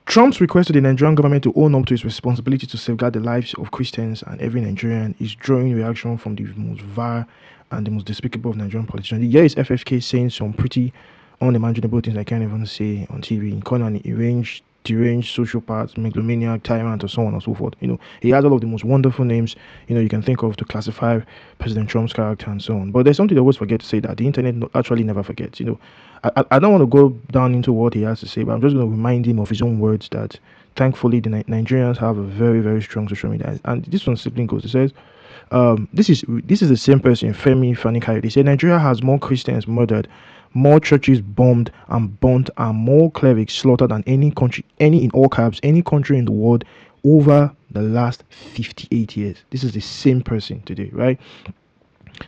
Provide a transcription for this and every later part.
Trump's request to the Nigerian government to own up to its responsibility to safeguard the lives of Christians and every Nigerian is drawing reaction from the most vile and the most despicable of Nigerian politicians. Here is FFK saying some pretty unimaginable things I can't even say on TV, calling an deranged sociopath, megalomaniac, tyrant, or so on and so forth. He has all of the most wonderful names you can think of to classify President Trump's character and so on. But there's something they always forget to say, that the internet actually never forgets. I don't want to go down into what he has to say, but I'm just going to remind him of his own words that thankfully the Nigerians have a very, very strong social media. And this one simply goes, it says, this is the same person, Femi-Fani Kayode. He said Nigeria has more Christians murdered, more churches bombed and burnt, and more clerics slaughtered than any country, any in all caps, any country in the world over the last 58 years. This is the same person today, right?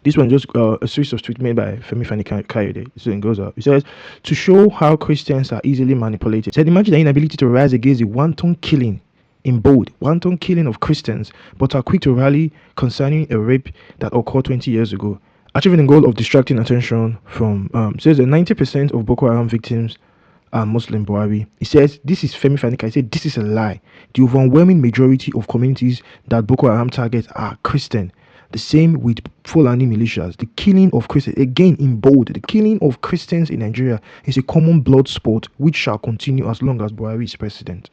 This one just a series of tweets made by Femi-Fani Kayode. So it goes up. It says, to show how Christians are easily manipulated. It said, imagine the inability to rise against the wanton killing, in bold, wanton killing of Christians, but are quick to rally concerning a rape that occurred 20 years ago. Achieving the goal of distracting attention from, says that 90% of Boko Haram victims are Muslim. Buhari. He says, this is Femi-Fani Kayode. He said, this is a lie. The overwhelming majority of communities that Boko Haram targets are Christian. The same with Fulani militias. The killing of Christians, again in bold, the killing of Christians in Nigeria is a common blood sport which shall continue as long as Buhari is president.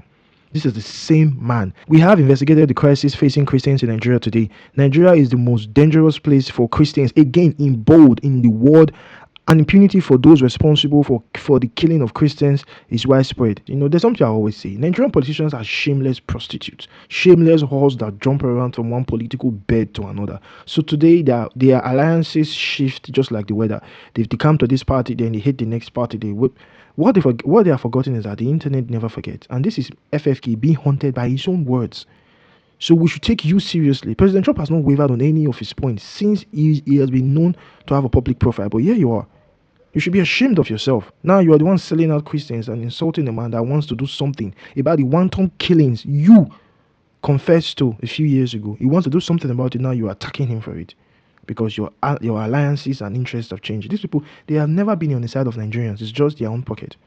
This is the same man. We have investigated the crisis facing Christians in Nigeria today. Nigeria is the most dangerous place for Christians, again in bold, in the world. And impunity for those responsible for the killing of Christians is widespread. There's something I always say. Nigerian politicians are shameless prostitutes, shameless whores that jump around from one political bed to another. So today, their alliances shift just like the weather. They come to this party, then they hit the next party, they whip. What they have forgotten is that the internet never forgets. And this is FFK being haunted by his own words. So we should take you seriously. President Trump has not wavered on any of his points since he has been known to have a public profile. But here you are. You should be ashamed of yourself. Now you are the one selling out Christians and insulting a man that wants to do something about the wanton killings you confessed to a few years ago. He wants to do something about it. Now you are attacking him for it because your alliances and interests have changed. These people, they have never been on the side of Nigerians. It's just their own pocket.